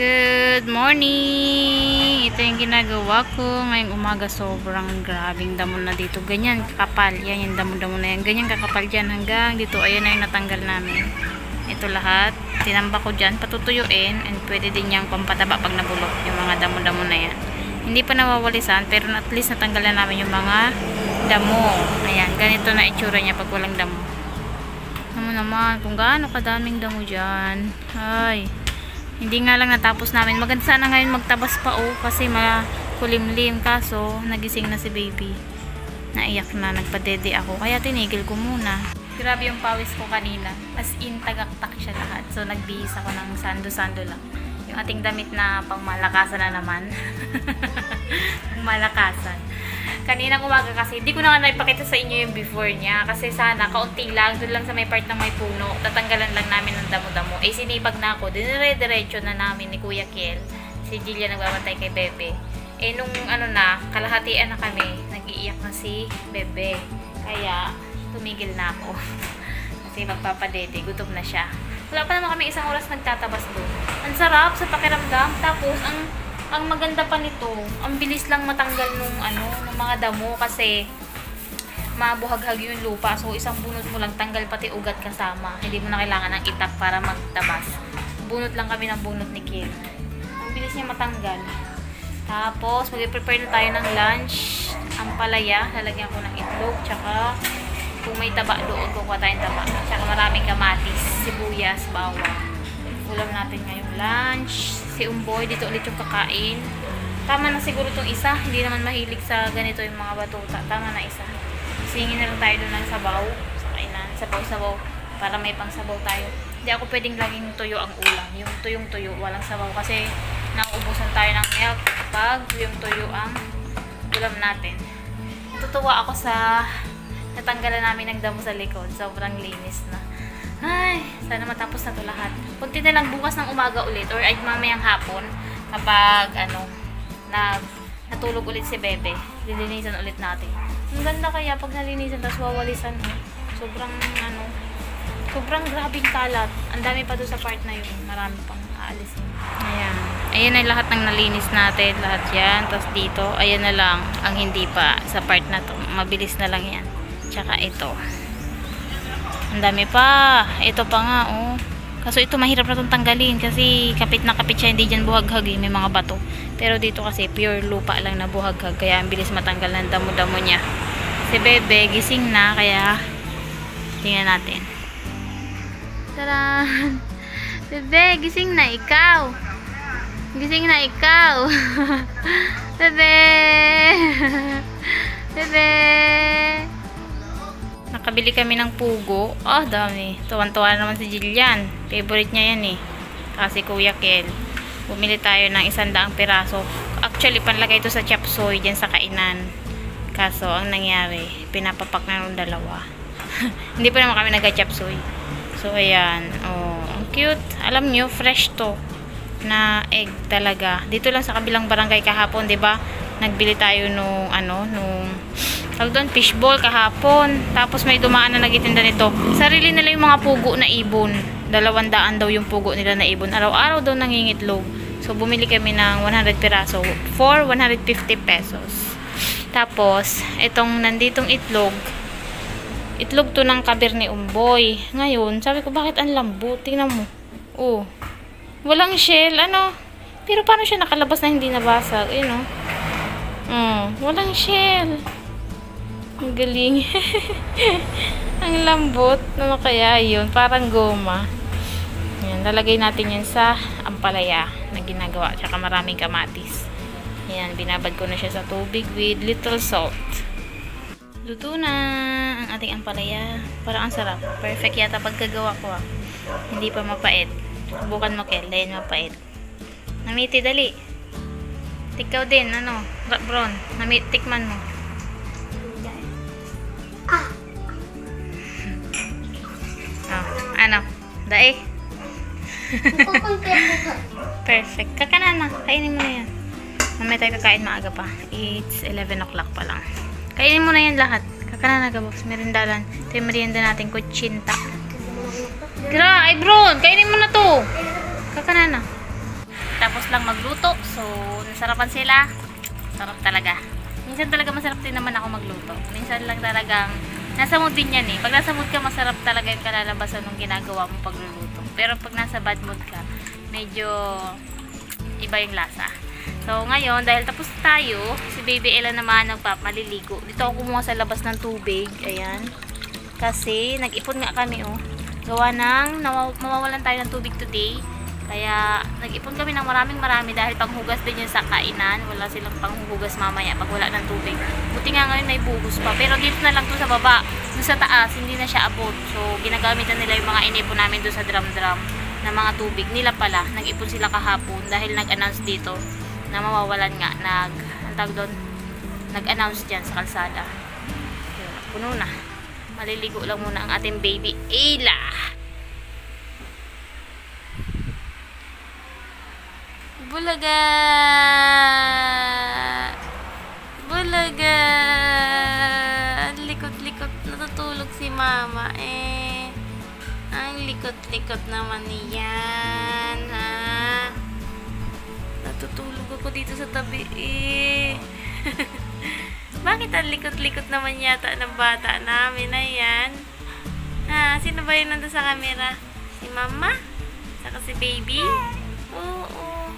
Good morning! Ito yung ginagawa ko ngayong umaga. Sobrang grabing damo na dito. Ganyan kakapal. Yan yung damo-damo na yan. Ganyan kakapal dyan hanggang dito. Ayan na yung natanggal namin. Ito lahat. Tinamba ko dyan. Patutuyuin. And pwede din yung pampataba pag nabulok. Yung mga damo-damo na yan. Hindi pa nawawalisan. Pero at least natanggal na namin yung mga damo. Ayan. Ganito na itsura niya pag walang damo. Ano naman. Kung gaano kadaming damo dyan. Ay. Hindi nga lang natapos namin. Maganda sana ngayon magtabas pa kasi makulimlim. Kaso nagising na si baby. Naiyak na. Nagpadede ako. Kaya tinigil ko muna. Grabe yung pawis ko kanina. As in tagaktak siya lahat. So nagbihis ako ng sando-sando lang. Yung ating damit na pangmalakasan na naman. Pangmalakasan. Kaninang umaga kasi, hindi ko na nga naipakita sa inyo yung before niya. Kasi sana, kaunti lang, doon lang sa may part ng may puno, tatanggalan lang namin ng damo-damo. Eh, sinipag na ako. Dinire-diretso na namin ni Kuya Kiel. Si Jillian nagbabantay kay Bebe. Eh, nung kalahatian na kami, nag-iiyak na si Bebe. Kaya, tumigil na ako. Kasi magpapadede, gutom na siya. Wala pa naman kami isang oras nagtatabas doon. Ang sarap sa pakiramdam. Tapos, ang maganda pa nito, ang bilis lang matanggal nung mga damo kasi mabuhaghag yung lupa. So, isang bunot mo lang, tanggal pati ugat kasama. Hindi mo na kailangan ng itak para magtabas. Bunot lang kami ng bunot ni Kiel. Ang bilis niya matanggal. Tapos, mag-prepare na tayo ng lunch. Ang palaya, lalagyan ko ng itlog, tsaka kung may taba doon, kukuha tayong taba. Tsaka maraming kamatis, sibuyas, bawang. Ulam natin ngayong lunch. Si Umboy, dito ulit yung kakain. Tama na siguro itong isa. Hindi naman mahilig sa ganito yung mga batuta. Tama na isa. Singin na lang tayo doon ng sabaw. Sa kainan. Sabaw-sabaw. Para may pang sabaw tayo. Hindi ako pwedeng laging tuyo ang ulam. Yung tuyong-tuyo. Walang sabaw. Kasi nauubusan tayo ng milk pag yung tuyo ang ulam natin. Natutuwa ako sa natanggalan namin ng damo sa likod. Sobrang linis na. Ay, sana matapos na to lahat. Kunti na lang bukas ng umaga ulit or ay mamayang hapon kapag natulog ulit si Bebe. Lilinisan ulit natin. Ang ganda kaya pag nalinisan tapos wawalisan mo. Sobrang grabing kalat. Ang dami pa doon sa part na yun. Marami pang aalisin. Ayan. Ayan ay lahat ng nalinis natin. Lahat yan. Tapos dito, ayan na lang ang hindi pa sa part na to. Mabilis na lang yan. Tsaka ito. Ang dami pa. Ito pa nga, Kaso ito mahirap na itong tanggalin kasi kapit na kapit siya, hindi dyan buhaghag may mga bato. Pero dito kasi pure lupa lang na buhaghag kaya ang bilis matanggal ng damo-damo niya. Si Bebe gising na kaya tingnan natin. Taran! Bebe, gising na ikaw! Gising na ikaw! Bebe! Bebe! Nakabili kami ng pugo. Oh, dami. Tuwan-tuwa naman si Jillian. Favorite niya yan Kasi Kuya Kiel. Bumili tayo ng 100 piraso. Actually, panlagay ito sa chop suey dyan sa kainan. Kaso, ang nangyari, pinapapak na ng dalawa. Hindi pa naman kami nag-chop suey. So, ayan. Oh, ang cute. Alam nyo, fresh to. Na egg talaga. Dito lang sa kabilang barangay kahapon, 'di ba? Nagbili tayo nung fishball kahapon. Tapos may dumaan na nagtitinda nito. Sarili nila yung mga pugo na ibon. 200 daw yung pugo nila na ibon. Araw-araw daw nangingitlog. So bumili kami ng 100 piraso for 150 pesos. Tapos itong nanditong itlog to ng kabir ni Umboy. Ngayon, sabi ko bakit ang lambot? Tingnan mo. Oh. Walang shell, Pero paano siya nakalabas na hindi nabasag? Ayun, walang shell. Ang galing. Ang lambot. Ano kaya yun? Parang goma. Ayan, lalagay natin yan sa ampalaya na ginagawa. Tsaka maraming kamatis. Ayan, binabad ko na siya sa tubig with little salt. Luto na ang ating ampalaya. Parang ang sarap. Perfect yata pagkagawa ko Hindi pa mapait. Subukan mo, Kel. Dahil mapait. Namiti, dali. Tikaw din, Bron. Tikman mo. Dae. Perfect. Kakanan na. Kainin mo na yan. Mamaya tayo kakain maaga pa. It's 11 o'clock pa lang. Kainin mo na yan lahat. Kakanan na, Gabox. Merindalan. Ito yung merienda natin. Kutsinta. Gra, ay bro, kainin mo na to. Kakanan na. Tapos lang magluto. So, nasarapan sila. Sarap talaga. Minsan talaga masarap din naman ako magluto. Minsan lang talagang nasa mood din yan eh. Pag nasa mood ka, masarap talaga yung kalalabasan ng ginagawa mo pagluluto. Pero pag nasa bad mood ka, medyo iba yung lasa. So, ngayon, dahil tapos tayo, si Baby Ella naman maliligo. Dito ako kumuha sa labas ng tubig. Ayan. Kasi, nag-ipon nga kami, oh. Gawa ng, mawawalan tayo ng tubig today. Kaya, nag-ipon kami ng marami dahil panghugas din yun sa kainan. Wala silang panghugas mamaya pag wala ng tubig. Buti nga ngayon may buhos pa. Pero dito na lang to sa baba. Doon sa taas, hindi na siya abot. So, ginagamit na nila yung mga inipon namin doon sa drum-drum na mga tubig. Nila pala, nag-ipon sila kahapon dahil nag-announce dito na mawawalan nga. Nag-announce dyan sa kalsada. Yun, puno na. Maliligo lang muna ang ating Baby Ella. Bulaga! Bulaga! Ang likot-likot. Natutulog si mama eh. Ang likot-likot naman niyan. Ha? Natutulog ako dito sa tabi eh. Bakit ang likot-likot naman yata ng bata namin? Ayan. Ha? Sino ba yun nandun sa camera? Si mama? Saka si baby? Oo.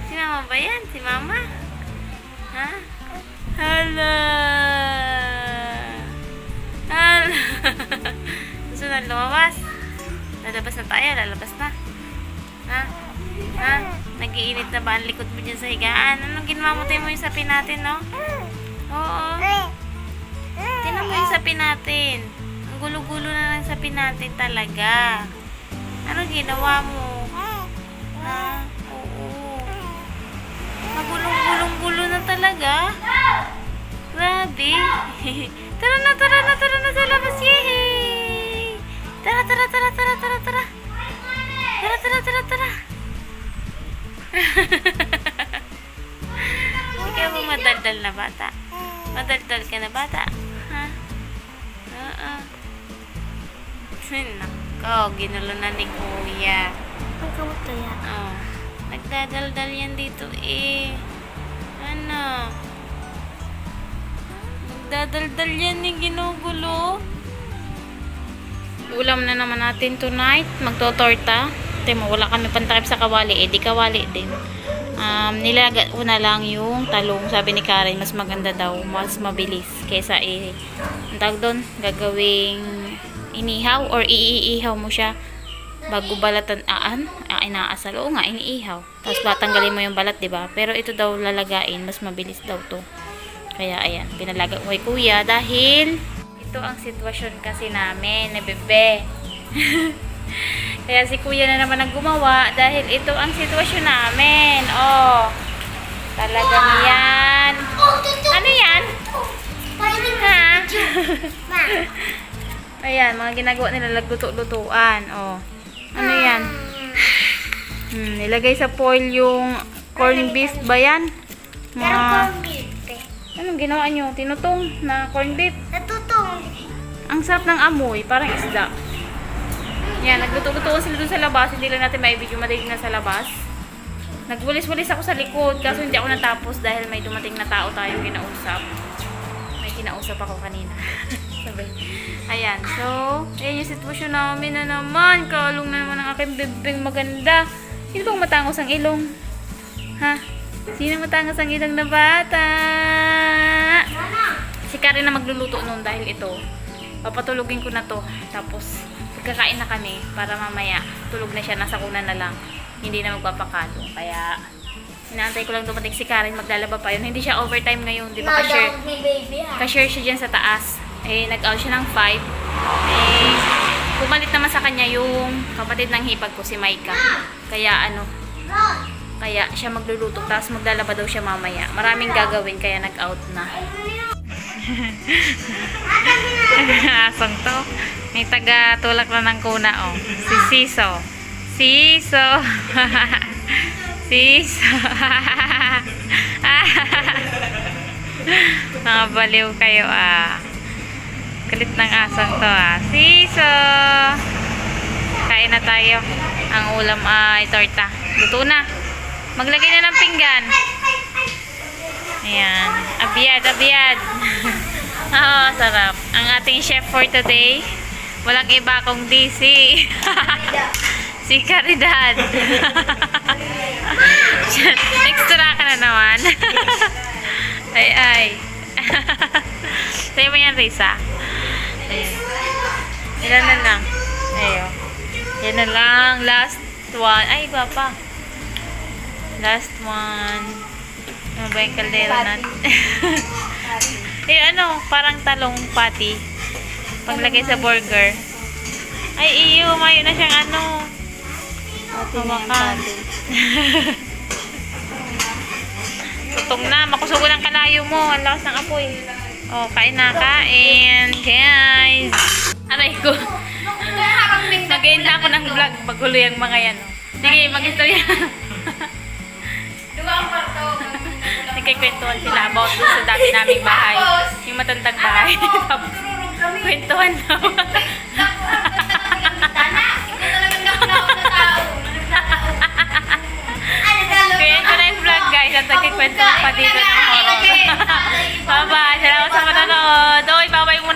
Si mama ba yan? Si mama? Ha? Hala! Hala! Gusto na lumabas? Lalabas na tayo? Lalabas na? Ha? Ha? Nag-iinit na ba ang likod mo dyan sa higaan? Anong ginawa mo? Tayo mo yung sapi natin, no? Oo. Tinan mo yung sapi natin. Ang gulo-gulo na ng sapi natin talaga. Anong ginawa mo? Ha? Oo. Magulong-gulong-gulo na talaga. Grabe. Tara na sa labas. Yehey! Tara. Tara. Ikaw mo madaldal na bata. Madaldal ka na bata. Ha? Oo. Nako, ginulo na ni Kuya. Pagkamot kaya? Oh. Nagdadaldal yan dito eh. Ano? Nagdadaldal yan eh, ginugulo. Ulam na naman natin tonight. Magtotorta. Timo, wala kami pantakip sa kawali. Eh, di kawali din. Nilaga ko na lang yung talong. Sabi ni Karen, mas maganda daw. Mas mabilis. Kesa ang tawag doon, gagawing inihaw or iihaw mo siya bago balatan inaasal. Oo nga, iniihaw. Tapos tanggalin mo yung balat, diba? Pero ito daw lalagain. Mas mabilis daw to. Kaya, ayan. Pinalaga ko kay Kuya dahil ito ang sitwasyon kasi namin na bebe. Kaya si Kuya na naman ang gumawa dahil ito ang sitwasyon namin. Oh. Talagang yan. Ano yan? Ha? Ayan, mga ginagawa nila lagluto-lutuan. Oh. Ano yan? Nilagay sa foil yung corned beef ba yan? Pero corned beef eh. Anong ginawa nyo? Tinutong na corned beef? Natutong. Ang sarap ng amoy, parang isda. Yan, nagluto-lutoan sila dun sa labas. Hindi lang natin may video madaling na sa labas. Nagwalis-walis ako sa likod. Kaso hindi ako natapos dahil may dumating na tao tayong kinausap. May kinausap ako kanina. Sabi. Ayan. So, ayan yung sitwasyon namin na naman. Kalong na naman ang aking bibing maganda. Sino bang matangos ang ilong? Ha? Sino matangos ang ilong na bata? Si Karen na magluluto noon dahil ito. Papatulugin ko na to. Tapos, kakain na kami para mamaya tulog na siya, nasa kuna na lang, hindi na magpapakalo. Kaya inaantay ko lang dumating si Karen, maglalaba pa yun. Hindi siya overtime ngayon, di ba? Cashier siya dyan sa taas. Eh, nag-out siya ng 5. Eh, pumalit naman sa kanya yung kapatid ng hipag ko, si Maika. Kaya kaya siya magluluto, tapos maglalaba daw siya mamaya. Maraming gagawin, kaya nag-out na. Asong to. May taga tulak na ng kuna, oh. Si Siso. Siso. Mga baliw kayo, ah. Kulit ng asong to, ah. Siso. Kain na tayo. Ang ulam ay torta. Luto na. Maglagay na ng pinggan. Ayan. Abiyad, abiyad. Oo, sarap. Ang ating chef for today, walang iba kundi si si Caridad. Extra ka na naman. Ay, ay. Sa'yo mo yan, Risa. Ayan. Ilan na lang. Ayo. Yan na lang. Last one. Ay, iba pa. Last one. Ano ba yung kaldero natin? Eh, ano? Parang talong patty. Paglagay sa burger. Ay, iyo. Mayo na siyang ano. Hawakan. Tutong na. Makusugo ng kalayo mo. Ang lakas ng apoy. Oh, kain na. Kain. Guys. Aray ko. Mag-end na ako ng vlog. Magulo yung mga yan. Oh. Sige, mag-istorya. Nagkikwentuhan sila about doon sa dati naming bahay. Yung matandang bahay. Kwentuhan na. Kaya ito na yung vlog, guys. At nagkikwentuhan pa dito ng horror. Bye-bye. Salamat sa manonood. Oy, bye-bye muna.